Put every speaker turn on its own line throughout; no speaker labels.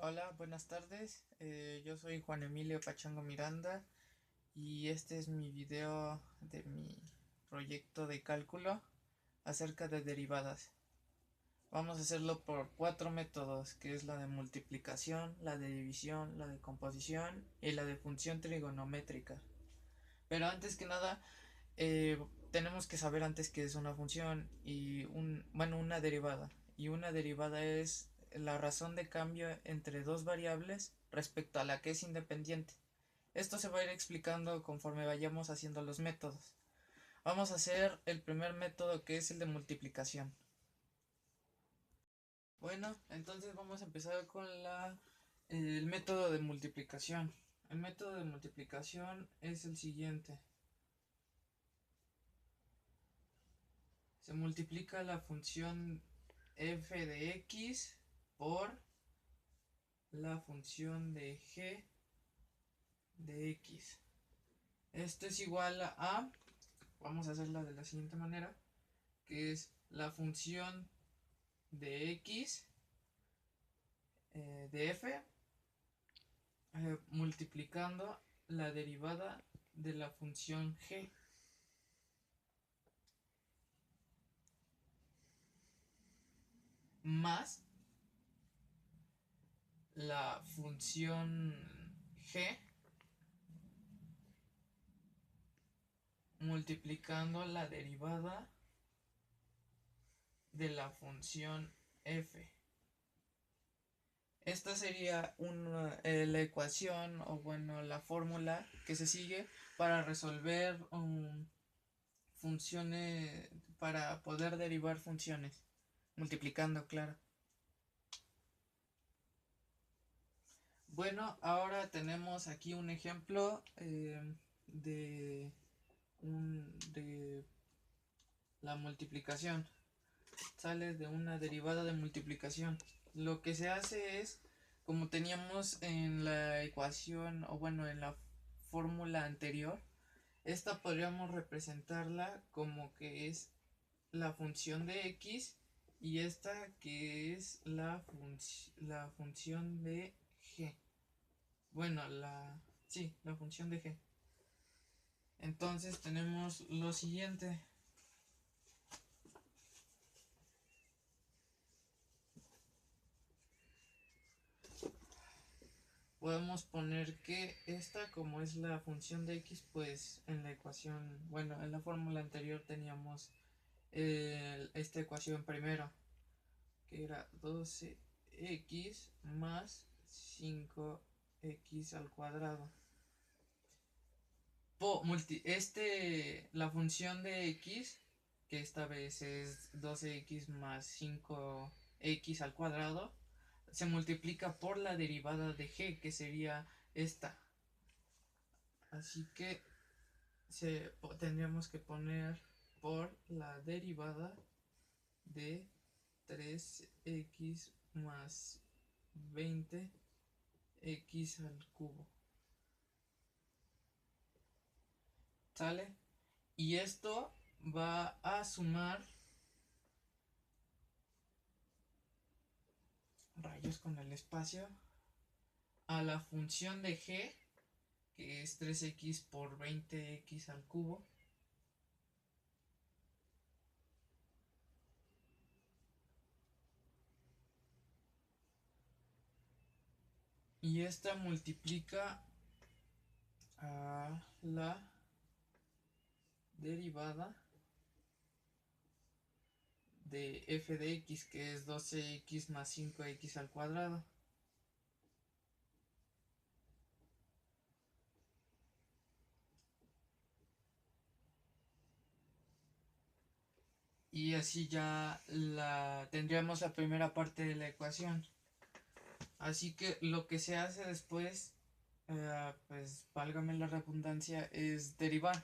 Hola, buenas tardes. Yo soy Juan Emilio Pachango Miranda y este es mi video de mi proyecto de cálculo acerca de derivadas. Vamos a hacerlo por cuatro métodos, que es la de multiplicación, la de división, la de composición y la de función trigonométrica. Pero antes que nada, eh, tenemos que saber antes qué es una función y una derivada. Y una derivada es la razón de cambio entre dos variables respecto a la que es independiente. Esto se va a ir explicando conforme vayamos haciendo los métodos. Vamos a hacer el primer método, que es el de multiplicación. Bueno, entonces vamos a empezar con el método de multiplicación. El método de multiplicación es el siguiente. Se multiplica la función f de x por la función de g de x. Esto es igual vamos a hacerla de la siguiente manera, que es la función de x de f multiplicando la derivada de la función g más la función g multiplicando la derivada de la función f. Esta sería la ecuación o bueno la fórmula que se sigue para resolver funciones, para poder derivar funciones, multiplicando, claro. Bueno, ahora tenemos aquí un ejemplo de la multiplicación. Sale de una derivada de multiplicación. Lo que se hace es, como teníamos en la ecuación, o bueno, en la fórmula anterior, esta podríamos representarla como que es la función de x y esta que es la función de g. Bueno, sí, la función de g. Entonces tenemos lo siguiente. Podemos poner que esta, como es la función de x, pues en la ecuación, bueno, en la fórmula anterior teníamos esta ecuación primero, que era 12x más 5x al cuadrado. La función de x, que esta vez es 12x más 5x al cuadrado, se multiplica por la derivada de g, que sería esta. Así que tendríamos que poner por la derivada de 3x más 20x al cubo. ¿Sale? Y esto va a sumar rayos con el espacio a la función de g, que es 3x por 20x al cubo, y esta multiplica a la derivada de f de x, que es 12x más 5x al cuadrado. Y así ya tendríamos la primera parte de la ecuación. Así que lo que se hace después, pues válgame la redundancia, es derivar.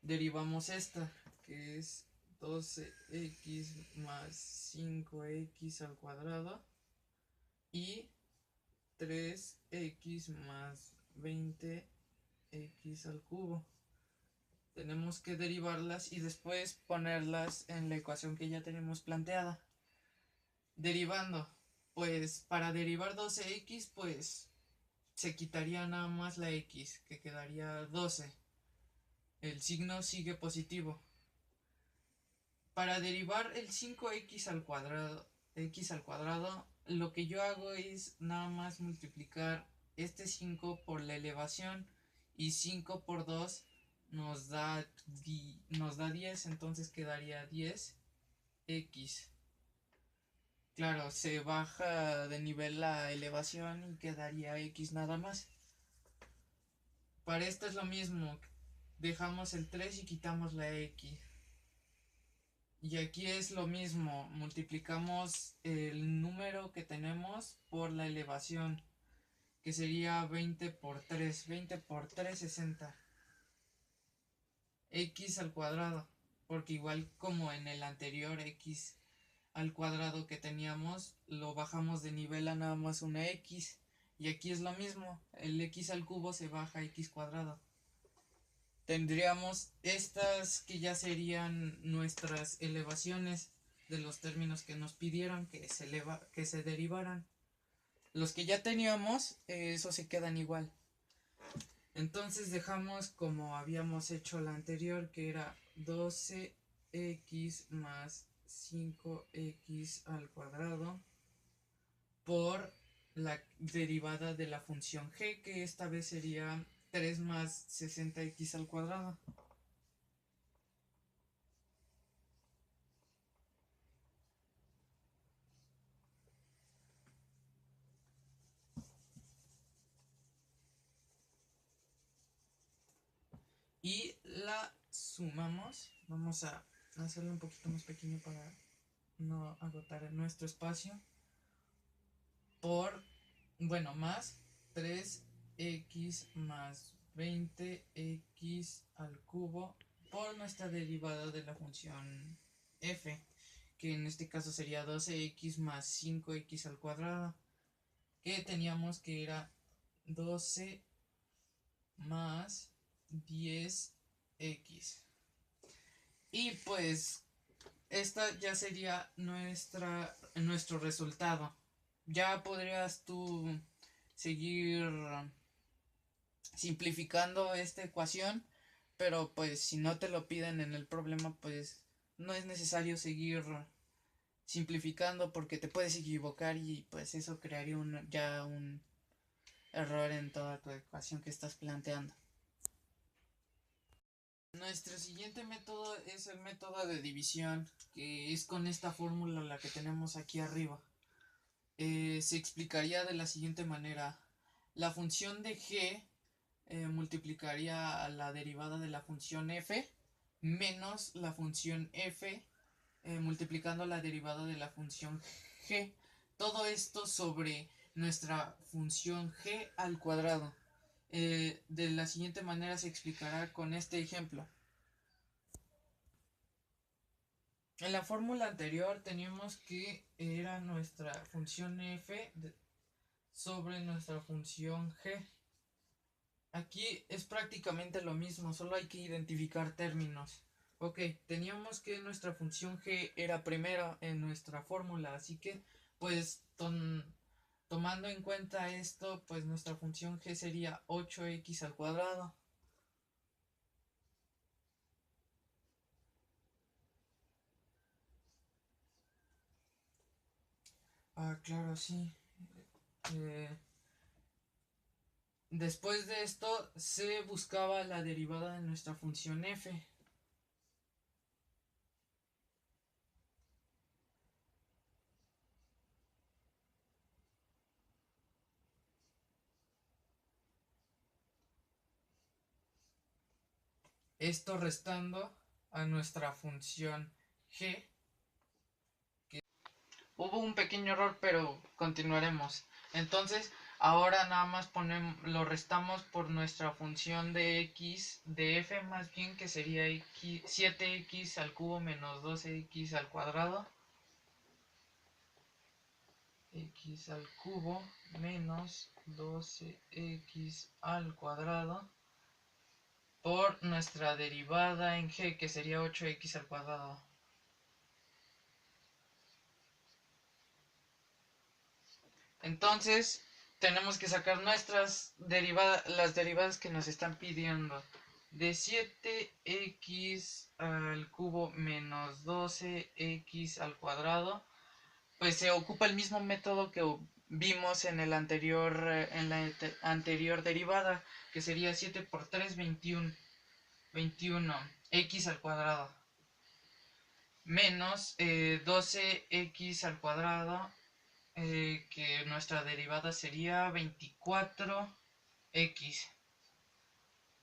Derivamos esta, que es 12x más 5x al cuadrado y 3x más 20x x al cubo. Tenemos que derivarlas y después ponerlas en la ecuación que ya tenemos planteada. Derivando, pues para derivar 12x, pues se quitaría nada más la x, que quedaría 12. El signo sigue positivo. Para derivar el 5x al cuadrado, lo que yo hago es nada más multiplicar este 5 por la elevación, y 5 por 2 nos da 10, entonces quedaría 10x. Claro, se baja de nivel la elevación y quedaría x nada más. Para esto es lo mismo, dejamos el 3 y quitamos la x. Y aquí es lo mismo, multiplicamos el número que tenemos por la elevación, que sería 20 por 3, 20 por 3, 60. X al cuadrado, porque igual como en el anterior x al cuadrado que teníamos, lo bajamos de nivel a nada más una x. Y aquí es lo mismo, el x al cubo se baja a x cuadrado. Tendríamos estas que ya serían nuestras elevaciones de los términos que nos pidieron que se derivaran. Los que ya teníamos, eso se quedan igual. Entonces dejamos como habíamos hecho la anterior, que era 12x más 5x al cuadrado por la derivada de la función g, que esta vez sería 3 más 60x al cuadrado. Y la sumamos. Vamos a hacerlo un poquito más pequeño para no agotar nuestro espacio. Por, bueno, más 3x más 20x al cubo por nuestra derivada de la función f, que en este caso sería 12x más 5x al cuadrado, que teníamos que era 12 más 10x. Y pues esta ya sería nuestro resultado. Ya podrías tú seguir simplificando esta ecuación, pero pues si no te lo piden en el problema, pues no es necesario seguir simplificando, porque te puedes equivocar y pues eso crearía ya un error en toda tu ecuación que estás planteando. Nuestro siguiente método es el método de división, que es con esta fórmula la que tenemos aquí arriba. Se explicaría de la siguiente manera. La función de g multiplicaría a la derivada de la función f menos la función f multiplicando la derivada de la función g. Todo esto sobre nuestra función g al cuadrado. De la siguiente manera se explicará con este ejemplo. En la fórmula anterior teníamos que era nuestra función f sobre nuestra función g. Aquí es prácticamente lo mismo, solo hay que identificar términos. Ok, teníamos que nuestra función g era primero en nuestra fórmula, así que pues tomando en cuenta esto, pues nuestra función g sería 8x al cuadrado. Ah, claro, sí. Después de esto se buscaba la derivada de nuestra función f. Esto restando a nuestra función g. Hubo un pequeño error, pero continuaremos. Entonces, ahora nada más lo restamos por nuestra función de x, de f más bien, que sería 7x al cubo menos 12x al cuadrado. X al cubo menos 12x al cuadrado por nuestra derivada en g, que sería 8x al cuadrado. Entonces, tenemos que sacar nuestras derivadas, las derivadas que nos están pidiendo. De 7x al cubo menos 12x al cuadrado, pues se ocupa el mismo método que vimos en el anterior, en la anterior derivada, que sería 7 por 3, 21, 21 x al cuadrado, menos 12x al cuadrado, que nuestra derivada sería 24x,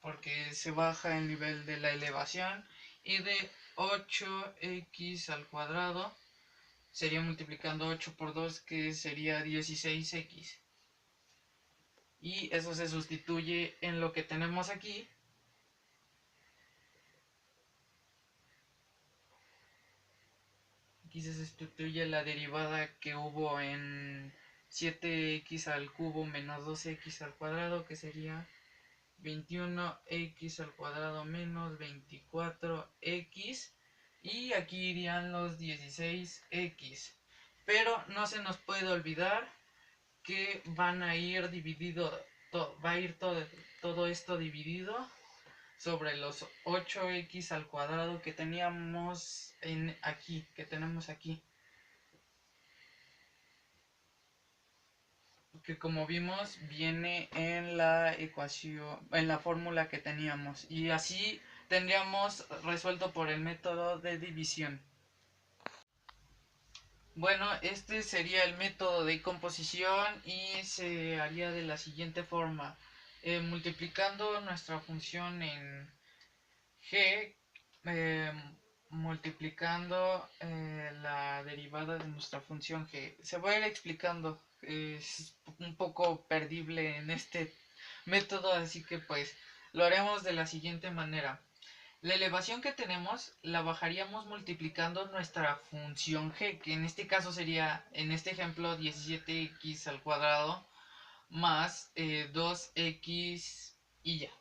porque se baja el nivel de la elevación, y de 8x al cuadrado sería multiplicando 8 por 2, que sería 16x. Y eso se sustituye en lo que tenemos aquí. Aquí se sustituye la derivada que hubo en 7x al cubo menos 12x al cuadrado, que sería 21x al cuadrado menos 24x. Y aquí irían los 16x. Pero no se nos puede olvidar que van a ir dividido, va a ir todo esto dividido sobre los 8x al cuadrado que teníamos aquí, que tenemos aquí. Que como vimos viene en la ecuación, en la fórmula que teníamos. Y así tendríamos resuelto por el método de división. Bueno, este sería el método de composición y se haría de la siguiente forma. Multiplicando nuestra función en g, eh, multiplicando la derivada de nuestra función g. Se va a ir explicando, es un poco perdible en este método, así que pues lo haremos de la siguiente manera. La elevación que tenemos la bajaríamos multiplicando nuestra función g, que en este caso sería, en este ejemplo, 17x al cuadrado más 2x y ya.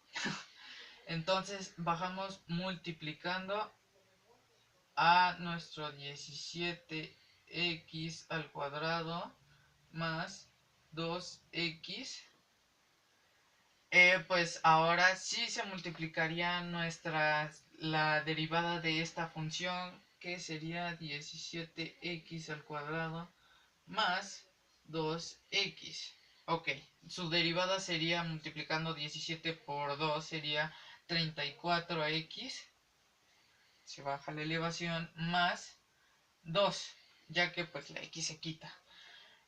Entonces bajamos multiplicando a nuestro 17x al cuadrado más 2x. Pues ahora sí se multiplicaría la derivada de esta función, que sería 17x al cuadrado más 2x. Ok, su derivada sería, multiplicando 17 por 2, sería 34x. Se baja la elevación más 2, ya que pues la x se quita.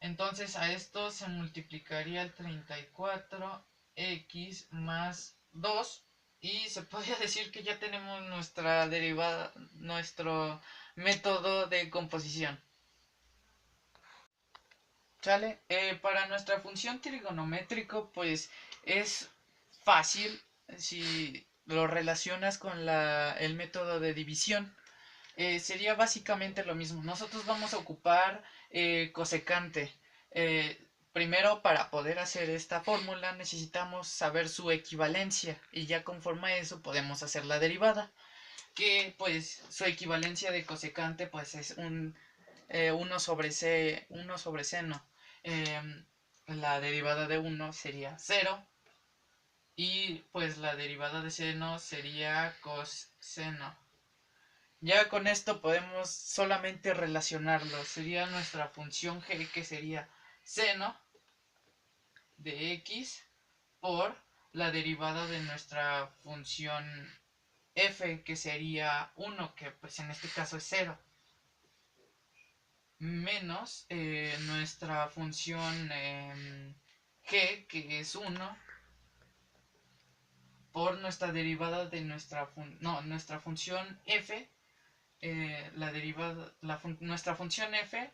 Entonces a esto se multiplicaría el 34x más 2, y se podría decir que ya tenemos nuestra derivada, nuestro método de composición. ¿Sale? Para nuestra función trigonométrico, pues es fácil si lo relacionas con el método de división. Sería básicamente lo mismo. Nosotros vamos a ocupar cosecante. Primero, para poder hacer esta fórmula necesitamos saber su equivalencia, y ya conforme a eso podemos hacer la derivada, que pues su equivalencia de cosecante pues es 1 sobre seno. La derivada de 1 sería 0, y pues la derivada de seno sería coseno. Ya con esto podemos solamente relacionarlo. Sería nuestra función g, que sería seno de x por la derivada de nuestra función f, que sería 1, que pues en este caso es 0, menos nuestra función g, que es 1, por nuestra derivada de nuestra función f, nuestra función f,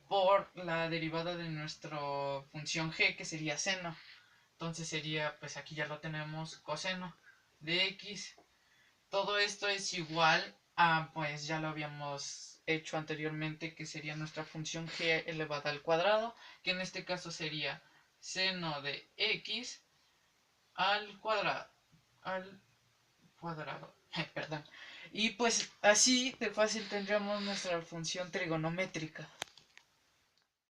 por la derivada de nuestra función g, que sería seno. Entonces sería, pues aquí ya lo tenemos, coseno de x. Todo esto es igual a, pues ya lo habíamos hecho anteriormente, que sería nuestra función g elevada al cuadrado, que en este caso sería seno de x al cuadrado, cuadrado. Perdón. Y pues así de fácil tendríamos nuestra función trigonométrica.